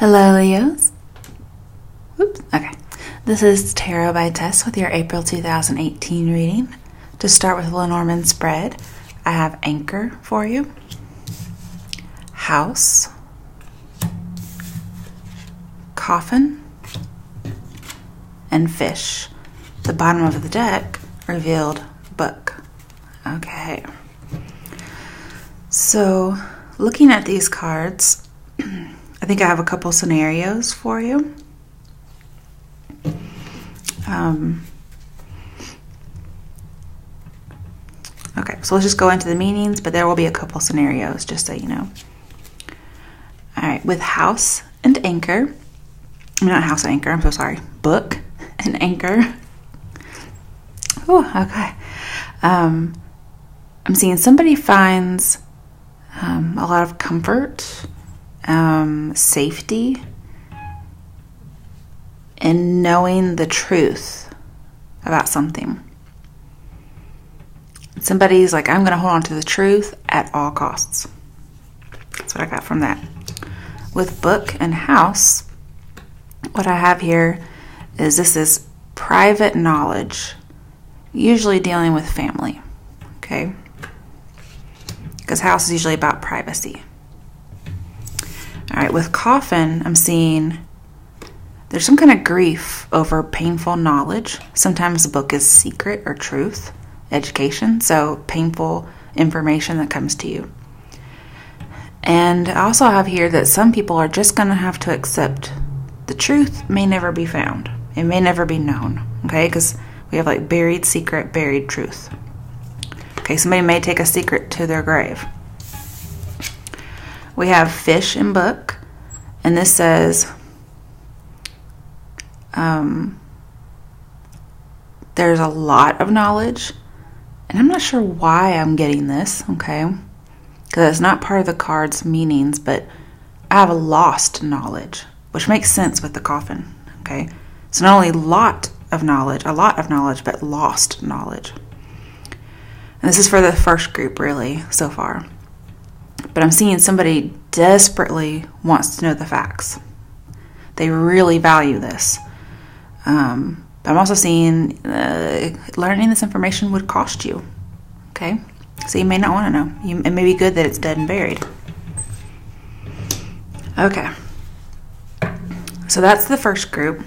Hello, Leos. Oops, okay. This is Tarot by Tess with your April 2018 reading. To start with Lenormand spread, I have Anchor for you, House, Coffin, and Fish. The bottom of the deck revealed Book. Okay. So, looking at these cards, I think I have a couple scenarios for you. Okay, so let's just go into the meanings, but there will be a couple scenarios, just so you know. Alright, with House and Anchor, not House and Anchor, I'm so sorry, Book and Anchor. Oh, okay. I'm seeing somebody finds a lot of comfort, safety, and knowing the truth about something. Somebody's like, I'm going to hold on to the truth at all costs. That's what I got from that. With Book and House, what I have here is this is private knowledge, usually dealing with family, okay? Because House is usually about privacy. All right, with Coffin, I'm seeing there's some kind of grief over painful knowledge. Sometimes the book is secret or truth, education, so painful information that comes to you. And I also have here that some people are just going to have to accept the truth may never be found. It may never be known, okay? Because we have like buried secret, buried truth. Okay, somebody may take a secret to their grave. We have Fish and Book, and this says there's a lot of knowledge, and I'm not sure why I'm getting this, okay? Because it's not part of the card's meanings, but I have a lost knowledge, which makes sense with the Coffin, okay? So not only a lot of knowledge, but lost knowledge. And this is for the first group, really, so far. But I'm seeing somebody desperately wants to know the facts. They really value this. But I'm also seeing learning this information would cost you. Okay? So you may not want to know. It may be good that it's dead and buried. Okay. So that's the first group.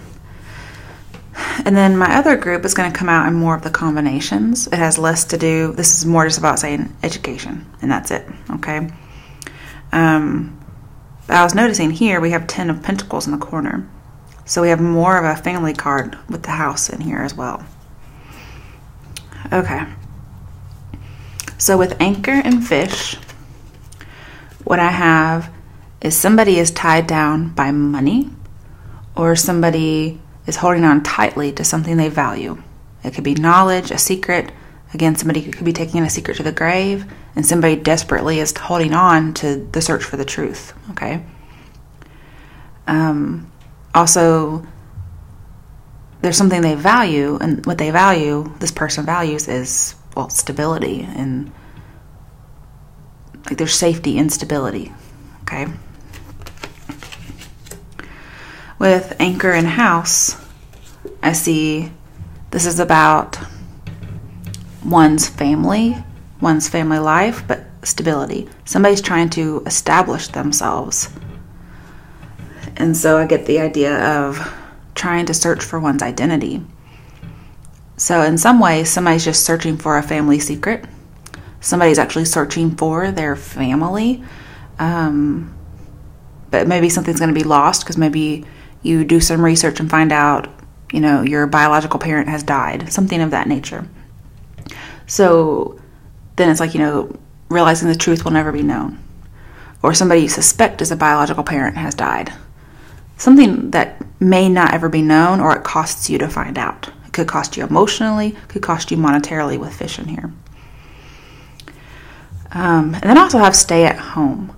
And then my other group is going to come out in more of the combinations. It has less to do. This is more just about saying education. And that's it. Okay? But I was noticing here we have 10 of Pentacles in the corner. So we have more of a family card with the House in here as well. Okay. So with Anchor and Fish, what I have is somebody is tied down by money, or somebody is holding on tightly to something they value. It could be knowledge, a secret. Again, somebody could be taking a secret to the grave, and somebody desperately is holding on to the search for the truth, okay? Also, there's something they value, and what they value, this person values, is, well, stability, and like there's safety in stability, okay? With Anchor and House, I see this is about one's family life, but stability. Somebody's trying to establish themselves. And so I get the idea of trying to search for one's identity. So in some ways, somebody's just searching for a family secret. Somebody's actually searching for their family. But maybe something's going to be lost because maybe you do some research and find out, your biological parent has died. Something of that nature. So then it's like, realizing the truth will never be known. Or somebody you suspect is a biological parent has died. Something that may not ever be known, or it costs you to find out. It could cost you emotionally, could cost you monetarily with Fish in here. And then I also have Stay at Home.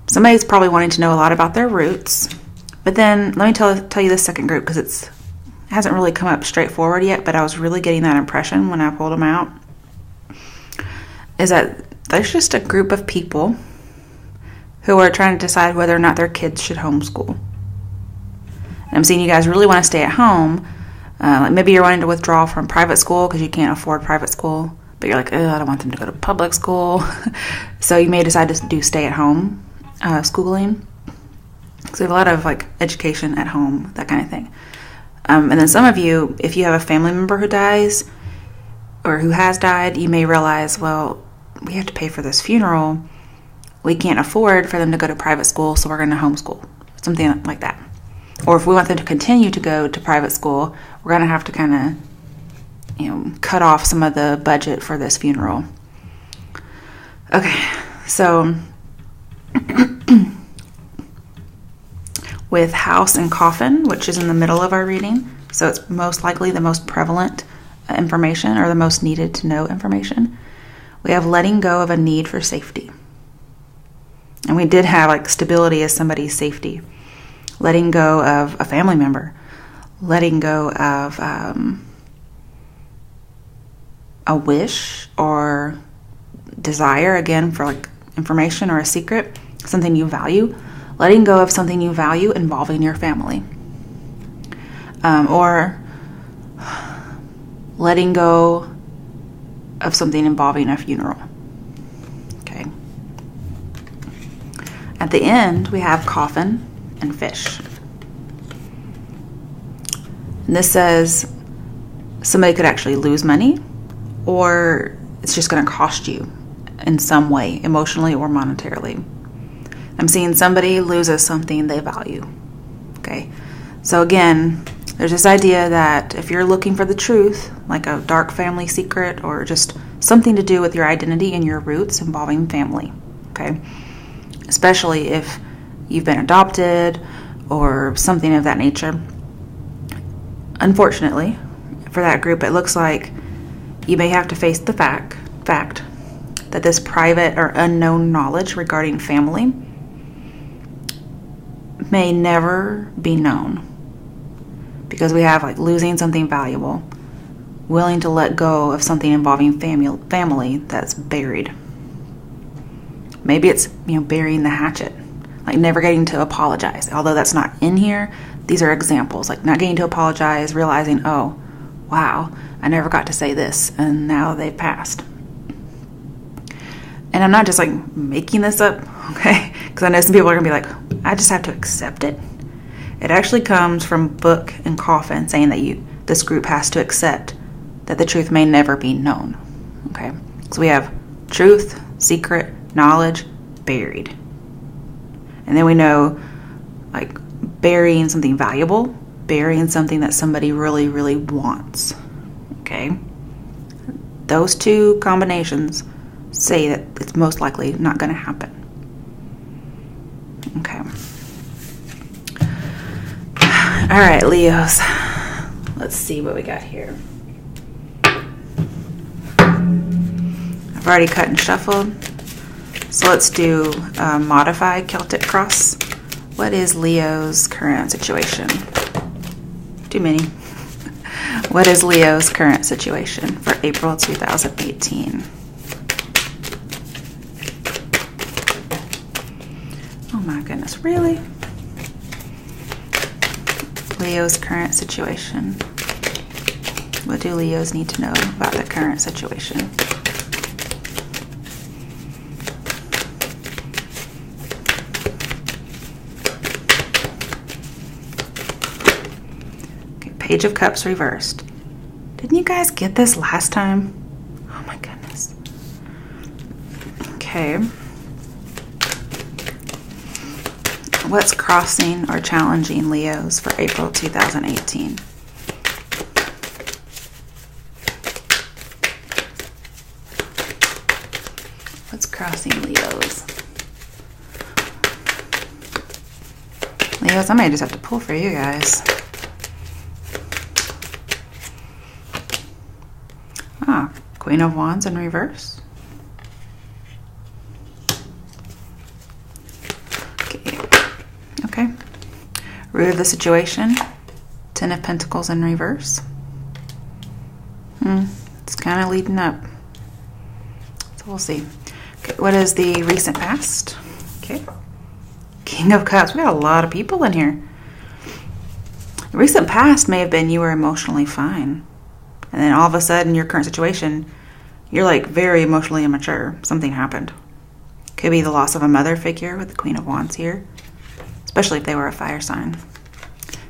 Somebody's probably wanting to know a lot about their roots. But then let me tell you this second group, because it hasn't really come up straightforward yet, but I was really getting that impression when I pulled them out. Is that there's just a group of people who are trying to decide whether or not their kids should homeschool. And I'm seeing you guys really want to stay at home. Like maybe you're wanting to withdraw from private school because you can't afford private school, but you're like, I don't want them to go to public school. So you may decide to do stay-at-home schooling. So we have a lot of like education at home, that kind of thing. And then some of you, if you have a family member who dies or who has died, you may realize, well, we have to pay for this funeral. We can't afford for them to go to private school, so we're going to homeschool, something like that. Or if we want them to continue to go to private school, we're going to have to kind of, cut off some of the budget for this funeral. Okay, so with house and coffin, which is in the middle of our reading, so it's most likely the most prevalent information or the most needed to know information, we have letting go of a need for safety. And we did have like stability as somebody's safety. Letting go of a family member. Letting go of a wish or desire, again, for like information or a secret, something you value. Letting go of something you value involving your family. Or letting go of something involving a funeral. Okay. At the end, we have coffin and fish. And this says somebody could actually lose money, or it's just going to cost you in some way, emotionally or monetarily. I'm seeing somebody loses something they value. Okay. So again, there's this idea that if you're looking for the truth, like a dark family secret or just something to do with your identity and your roots involving family, okay? Especially if you've been adopted or something of that nature. Unfortunately, for that group, it looks like you may have to face the fact that this private or unknown knowledge regarding family may never be known, because we have like losing something valuable, willing to let go of something involving family that's buried. Maybe it's burying the hatchet, like never getting to apologize. Although that's not in here, these are examples, like not getting to apologize, realizing, oh wow, I never got to say this, and now they've passed. And I'm not just like making this up, okay? Because I know some people are gonna be like, I just have to accept it. It actually comes from Book and Coffin, saying that this group has to accept that the truth may never be known. Okay, so we have truth, secret, knowledge, buried, and then we know like burying something valuable, burying something that somebody really, really wants. Okay, those two combinations say that it's most likely not going to happen. Okay. All right, Leos. Let's see what we got here. I've already cut and shuffled. So let's do modified Celtic cross. What is Leo's current situation? Too many. What is Leo's current situation for April 2018? Oh my goodness, really? Leo's current situation. What do Leos need to know about the current situation? Okay, Page of Cups reversed. Didn't you guys get this last time? Oh my goodness. Okay. What's crossing or challenging Leos for April 2018? What's crossing Leos? Leos, I may just have to pull for you guys. Queen of Wands in reverse. Okay. Root of the situation. Ten of Pentacles in reverse. It's kind of leading up. So we'll see. Okay, what is the recent past? Okay. King of Cups. We got a lot of people in here. The recent past may have been you were emotionally fine. And then all of a sudden, your current situation, you're like very emotionally immature. Something happened. Could be the loss of a mother figure with the Queen of Wands here, especially if they were a fire sign.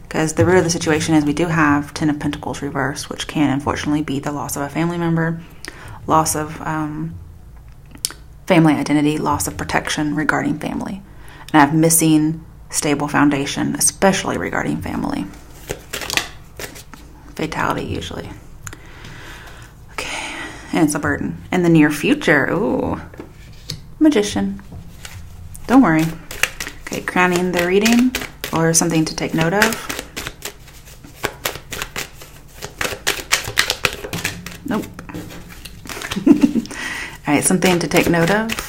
Because the root of the situation is we do have Ten of Pentacles reversed, which can unfortunately be the loss of a family member, loss of family identity, loss of protection regarding family. And I have missing stable foundation, especially regarding family. Fatality usually. Okay, and it's a burden. In the near future, ooh, Magician. Don't worry. Okay, crowning the reading or something to take note of. Nope. All right, something to take note of.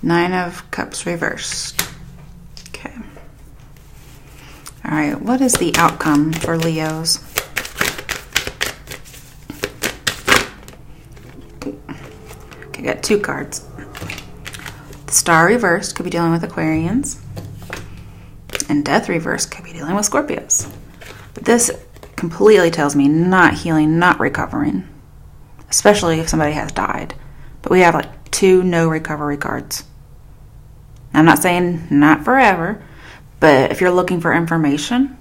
Nine of Cups reversed. Okay. All right, what is the outcome for Leos? Okay, got two cards. The Star reversed could be dealing with Aquarians. And Death reversed could be dealing with Scorpios. But this completely tells me not healing, not recovering. Especially if somebody has died. But we have like two no recovery cards. I'm not saying not forever, but if you're looking for information,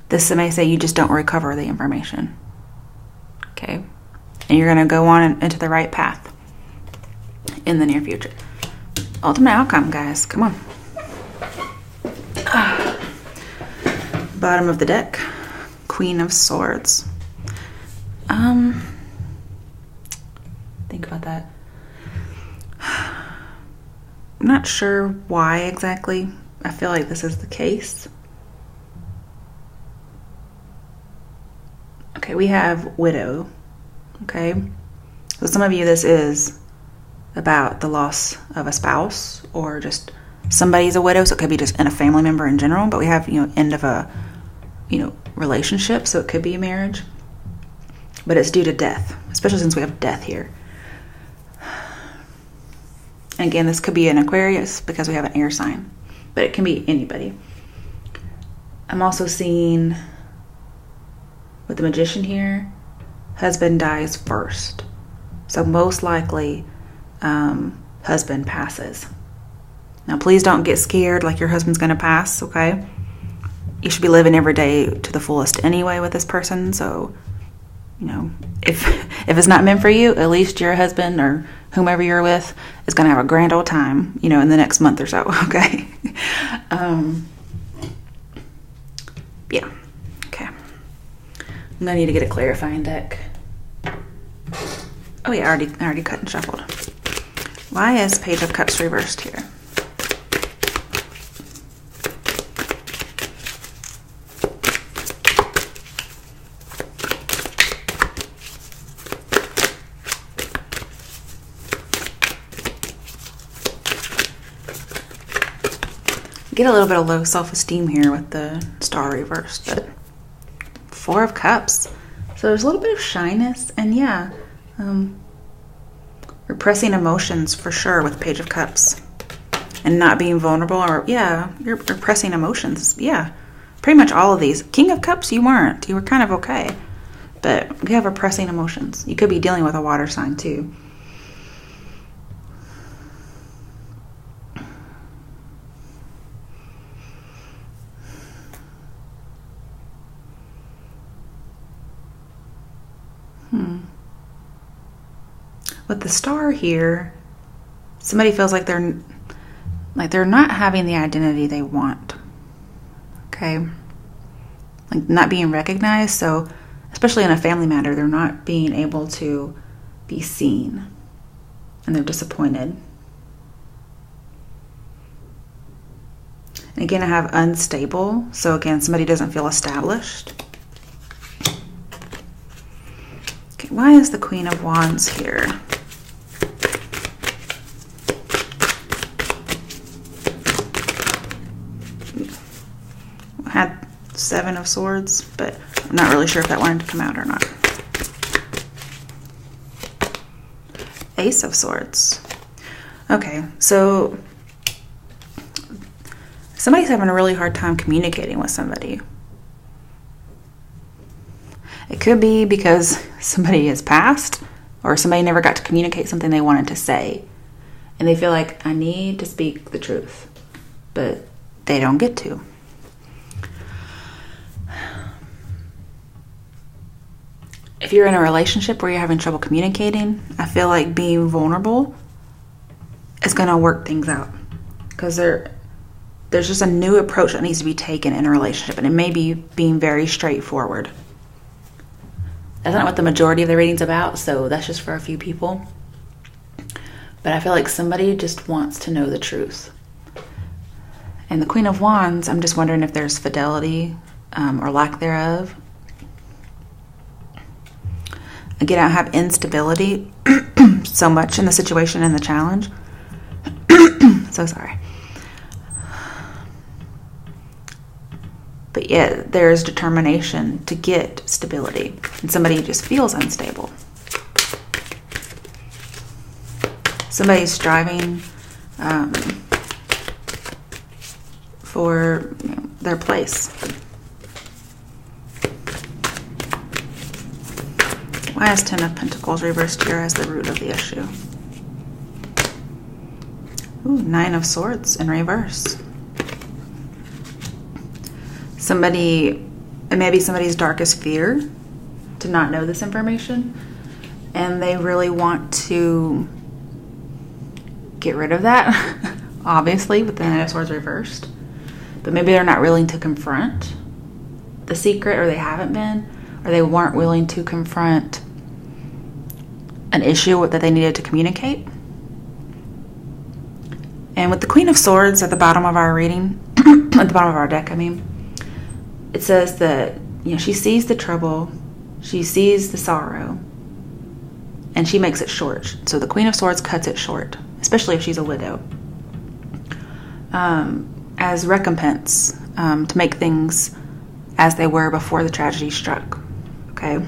this may say you just don't recover the information. Okay? And you're going to go on into the right path in the near future. Ultimate outcome, guys. Come on. Bottom of the deck. Queen of Swords. Think about that. I'm not sure why exactly I feel like this is the case. Okay, we have Widow. Okay, so some of you, this is about the loss of a spouse or just somebody's a widow, so it could be just in a family member in general, but we have, end of a, relationship, so it could be a marriage, but it's due to death, especially since we have death here. And again, this could be an Aquarius because we have an air sign, but it can be anybody. I'm also seeing with the Magician here, husband dies first. So most likely, husband passes. Now, please don't get scared like your husband's going to pass, okay? You should be living every day to the fullest anyway with this person. So, if it's not meant for you, at least your husband or whomever you're with is going to have a grand old time, in the next month or so, okay? Yeah, okay. I'm going to need to get a clarifying deck. Oh yeah, I already cut and shuffled. Why is Page of Cups reversed here? Get a little bit of low self-esteem here with the Star reversed, but Four of Cups. So there's a little bit of shyness, and yeah, repressing emotions for sure with Page of Cups. And not being vulnerable, or yeah, you're repressing emotions. Yeah, pretty much all of these. King of Cups, you weren't. You were kind of okay. But we have repressing emotions. You could be dealing with a water sign too. With the Star here, somebody feels like they're not having the identity they want. Okay? Like not being recognized. So, especially in a family matter, they're not being able to be seen. And they're disappointed. And again, I have unstable. So again, somebody doesn't feel established. Okay, why is the Queen of Wands here? Seven of Swords, but I'm not really sure if that wanted to come out or not. Ace of Swords. Okay, so somebody's having a really hard time communicating with somebody. It could be because somebody has passed, or somebody never got to communicate something they wanted to say. And they feel like, I need to speak the truth, but they don't get to. If you're in a relationship where you're having trouble communicating, I feel like being vulnerable is going to work things out. Because there's just a new approach that needs to be taken in a relationship, and it may be being very straightforward. That's not what the majority of the reading's about, so that's just for a few people. But I feel like somebody just wants to know the truth. And the Queen of Wands, I'm just wondering if there's fidelity or lack thereof. Again, I have instability so much in the situation and the challenge. So sorry. But yet, there's determination to get stability. And somebody just feels unstable. Somebody's striving for their place. Why is Ten of Pentacles reversed here as the root of the issue? Ooh, Nine of Swords in reverse. Somebody, it may be somebody's darkest fear to not know this information, and they really want to get rid of that, obviously, with the Nine of Swords reversed. But maybe they're not willing to confront the secret, or they haven't been, or they weren't willing to confront an issue that they needed to communicate. And with the Queen of Swords at the bottom of our reading, at the bottom of our deck, I mean, it says that, she sees the trouble, she sees the sorrow, and she makes it short. So the Queen of Swords cuts it short, especially if she's a widow, as recompense, to make things as they were before the tragedy struck. Okay?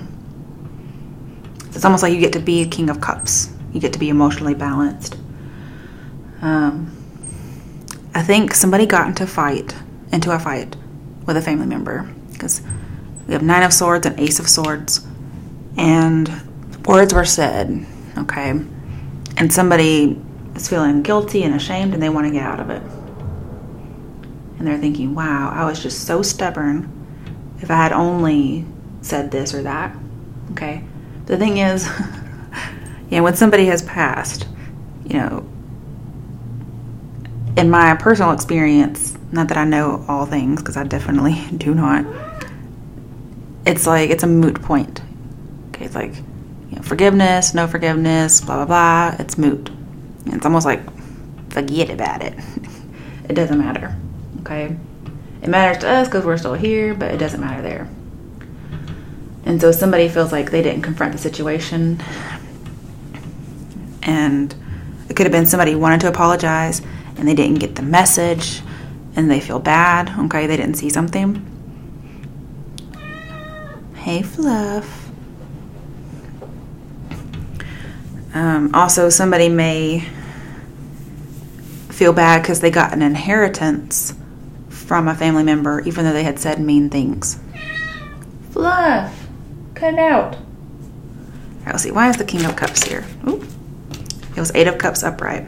It's almost like you get to be a King of Cups. You get to be emotionally balanced. I think somebody got into a fight with a family member, because we have Nine of Swords and Ace of Swords, and words were said, okay? And somebody is feeling guilty and ashamed, and they want to get out of it. And they're thinking, wow, I was just so stubborn. If I had only said this or that, okay? The thing is, when somebody has passed, in my personal experience, not that I know all things, because I definitely do not, it's like it's a moot point. Okay, it's like forgiveness, no forgiveness, blah, blah, blah. It's moot. And it's almost like forget about it. It doesn't matter. Okay? It matters to us because we're still here, but it doesn't matter there. And so somebody feels like they didn't confront the situation. And it could have been somebody who wanted to apologize and they didn't get the message and they feel bad. Okay, they didn't see something. Hey, Fluff. Also, somebody may feel bad because they got an inheritance from a family member, even though they had said mean things. Fluff, cut it out. All right, let's see. Why is the King of Cups here? Ooh, it was Eight of Cups upright.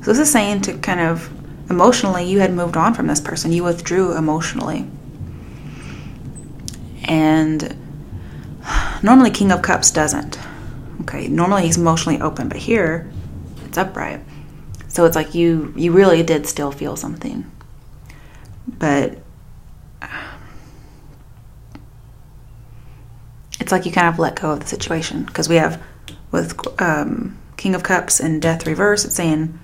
So this is saying to kind of emotionally, you had moved on from this person. You withdrew emotionally. And normally King of Cups doesn't. Okay, normally he's emotionally open, but here it's upright. So it's like you really did still feel something. But it's like you kind of let go of the situation. Because we have, with King of Cups and Death reverse, it's saying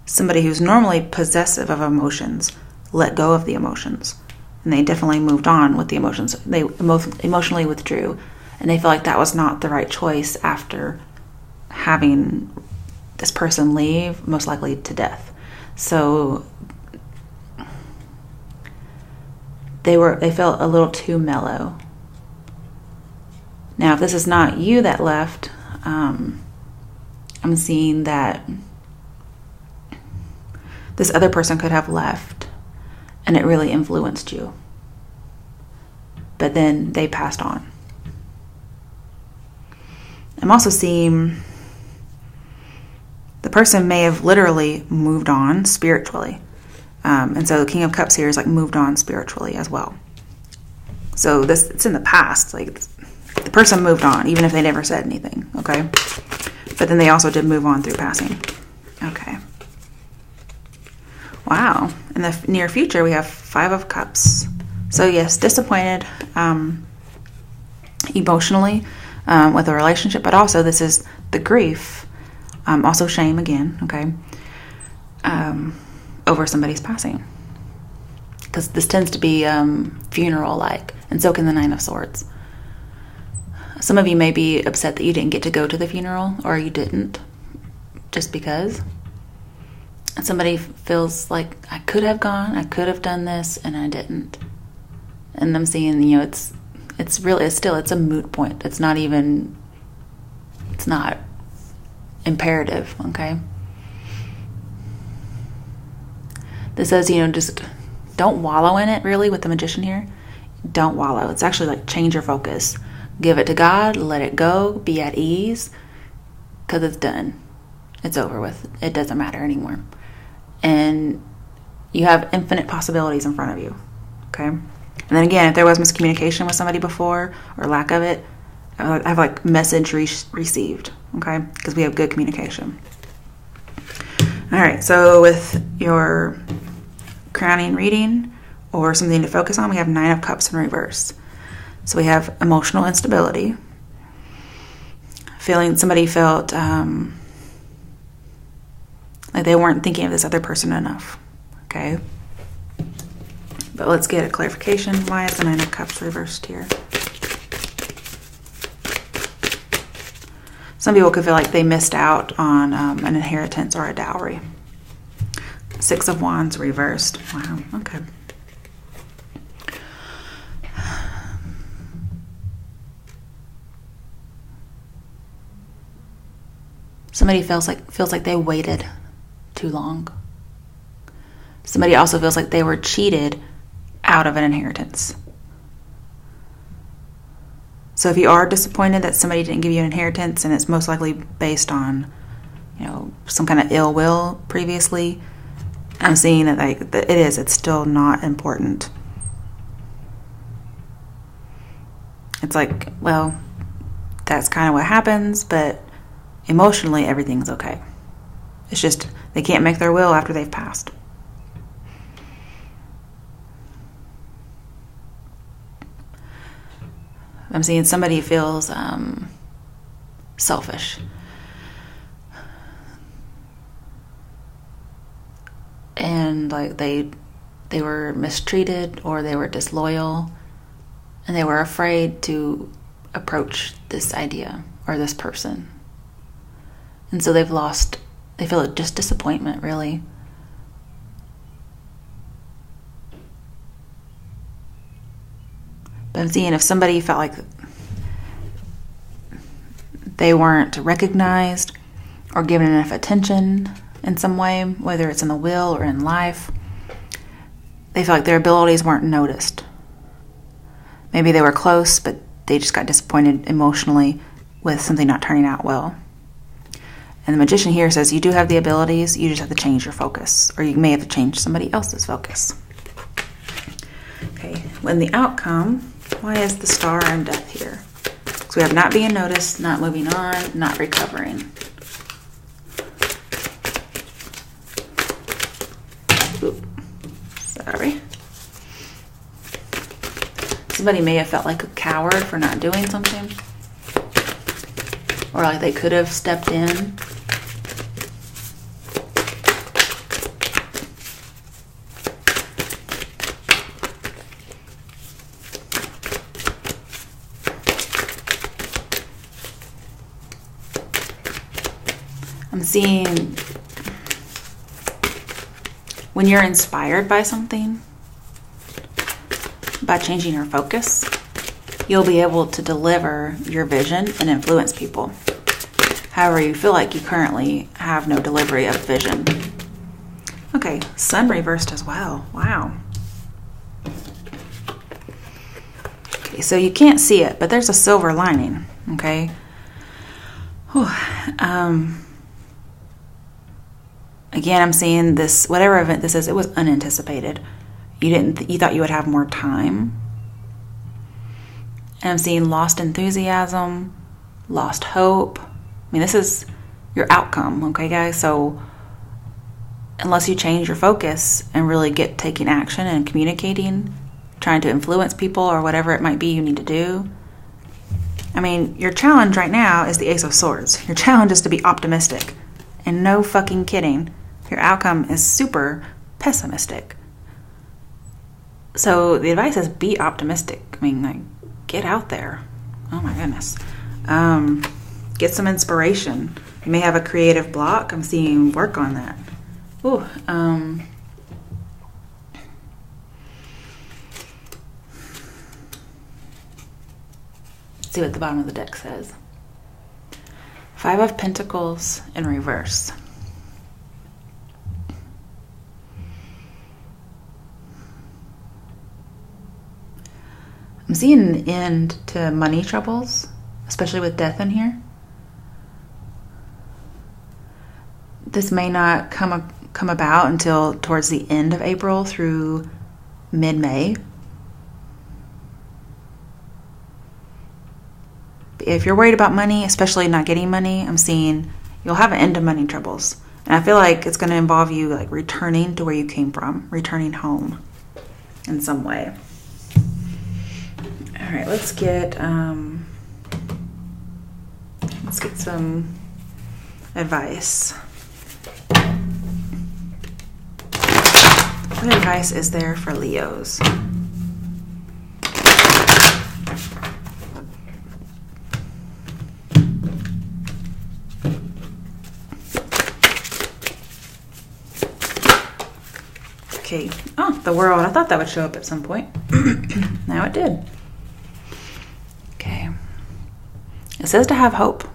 somebody who's normally possessive of emotions let go of the emotions. And they definitely moved on with the emotions. They emotionally withdrew. And they feel like that was not the right choice after having this person leave, most likely to death. So they felt a little too mellow. Now, if this is not you that left, I'm seeing that this other person could have left and it really influenced you. But then they passed on. I'm also seeing the person may have literally moved on spiritually. And so the King of Cups here is like moved on spiritually as well. So it's in the past. Like the person moved on, even if they never said anything, okay? But then they also did move on through passing. Okay. Wow. In the near future, we have 5 of Cups. So yes, disappointed emotionally with a relationship, but also this is the grief. Also shame again, okay? Over somebody's passing. Because this tends to be funeral-like, and so can the 9 of Swords. Some of you may be upset that you didn't get to go to the funeral, or you didn't, just because. And somebody feels like, I could have gone, I could have done this, and I didn't. And I'm seeing, it's a moot point. It's not imperative, okay? This says, just don't wallow in it, really, with the Magician here. Don't wallow. It's actually like change your focus. Give it to God, let it go, be at ease, because it's done. It's over with. It doesn't matter anymore. And you have infinite possibilities in front of you, okay? And then again, if there was miscommunication with somebody before, or lack of it, I have like message received, okay? Because we have good communication. All right, so with your crowning reading or something to focus on, we have 9 of Cups in reverse. So we have emotional instability. Somebody felt like they weren't thinking of this other person enough, okay? But let's get a clarification. Why is the 9 of Cups reversed here? Some people could feel like they missed out on an inheritance or a dowry. 6 of Wands reversed. Wow, okay. Somebody feels like they waited too long. Somebody also feels like they were cheated out of an inheritance. So if you are disappointed that somebody didn't give you an inheritance, and it's most likely based on, some kind of ill will previously, I'm seeing that it's still not important. It's like, well, that's kind of what happens, but emotionally everything's okay. It's just they can't make their will after they've passed. I'm seeing somebody feels selfish. And like they were mistreated, or they were disloyal, and they were afraid to approach this idea or this person. And so they feel just disappointment, really. But I'm seeing if somebody felt like they weren't recognized or given enough attention in some way, whether it's in the will or in life, they felt like their abilities weren't noticed. Maybe they were close, but they just got disappointed emotionally with something not turning out well. And the Magician here says you do have the abilities, you just have to change your focus, or you may have to change somebody else's focus. Okay, when the outcome, why is the Star and Death here? So we have not being noticed, not moving on, not recovering. Oop, sorry. Somebody may have felt like a coward for not doing something, or like they could have stepped in. I'm seeing when you're inspired by something, by changing your focus, you'll be able to deliver your vision and influence people. However, you feel like you currently have no delivery of vision. Okay, sun reversed as well. Wow. Okay, so you can't see it, but there's a silver lining, okay? Whew. Again, I'm seeing this, whatever event this is, it was unanticipated. You thought you would have more time. And I'm seeing lost enthusiasm, lost hope. I mean, this is your outcome, okay, guys? So unless you change your focus and really get taking action and communicating, trying to influence people or whatever it might be you need to do. I mean, your challenge right now is the Ace of Swords. Your challenge is to be optimistic. And no fucking kidding, your outcome is super pessimistic. So the advice is be optimistic. I mean, like, get out there. Oh my goodness. Get some inspiration. You may have a creative block. I'm seeing work on that. Ooh, let's see what the bottom of the deck says. 5 of Pentacles in reverse. I'm seeing an end to money troubles, especially with death in here. This may not come about until towards the end of April through mid-May. If you're worried about money, especially not getting money, I'm seeing you'll have an end to money troubles. And I feel like it's going to involve you like returning to where you came from, returning home in some way. All right, let's get some advice. What advice is there for Leos? Okay. Oh, the World. I thought that would show up at some point. Now it did. Okay. It says to have hope.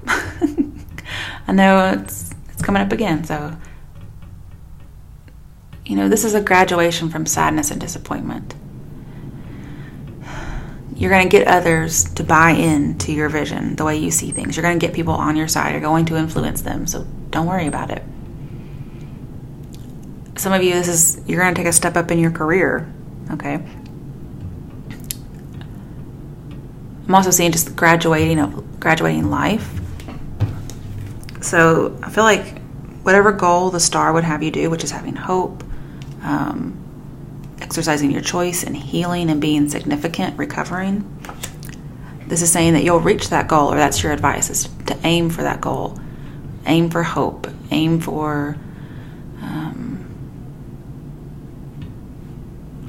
I know it's coming up again, so you know, this is a graduation from sadness and disappointment. You're going to get others to buy into your vision, the way you see things. You're going to get people on your side. You're going to influence them, so don't worry about it. Some of you, you're going to take a step up in your career, okay? I'm also seeing just graduating life. So I feel like whatever goal the star would have you do, which is having hope, exercising your choice and healing and being significant, recovering, this is saying that you'll reach that goal, or that's your advice, is to aim for that goal. Aim for hope. Aim for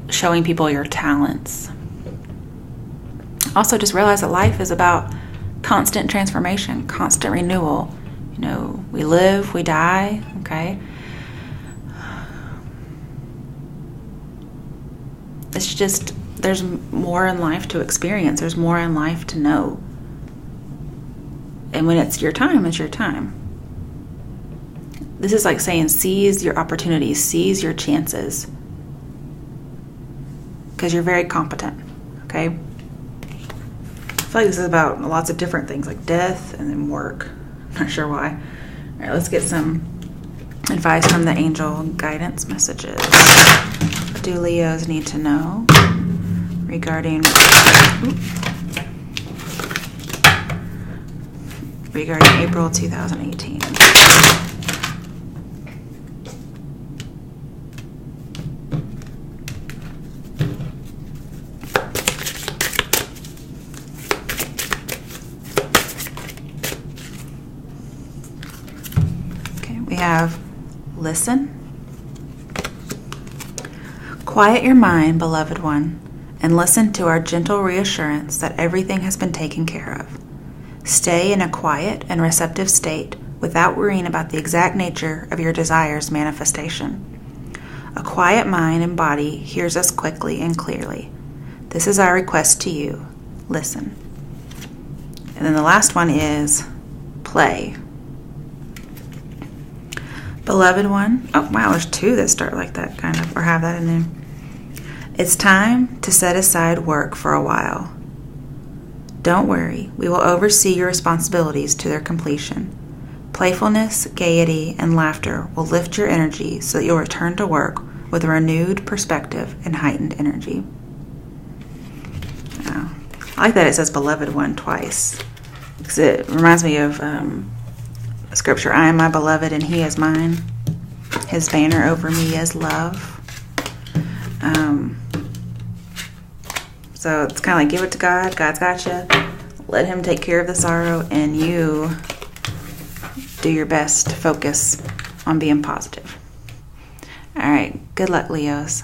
showing people your talents. Also, just realize that life is about constant transformation, constant renewal. You know, we live, we die, okay? It's just, there's more in life to experience. There's more in life to know. And when it's your time, it's your time. This is like saying seize your opportunities, seize your chances. Because you're very competent, okay? I feel like this is about lots of different things, like death and then work. I'm not sure why. All right, let's get some advice from the angel guidance messages. What do Leos need to know regarding April 2018? We have listen. Quiet your mind, beloved one, and listen to our gentle reassurance that everything has been taken care of. Stay in a quiet and receptive state without worrying about the exact nature of your desire's manifestation. A quiet mind and body hears us quickly and clearly. This is our request to you. Listen. And then the last one is play. Beloved one. Oh, wow, there's two that start like that, kind of, or have that in there. It's time to set aside work for a while. Don't worry, we will oversee your responsibilities to their completion. Playfulness, gaiety, and laughter will lift your energy so that you'll return to work with a renewed perspective and heightened energy. Oh, I like that it says beloved one twice, because it reminds me of scripture, I am my beloved and he is mine. His banner over me is love. So it's kind of like give it to God. God's got you. Let him take care of the sorrow, and you do your best to focus on being positive. All right. Good luck, Leos.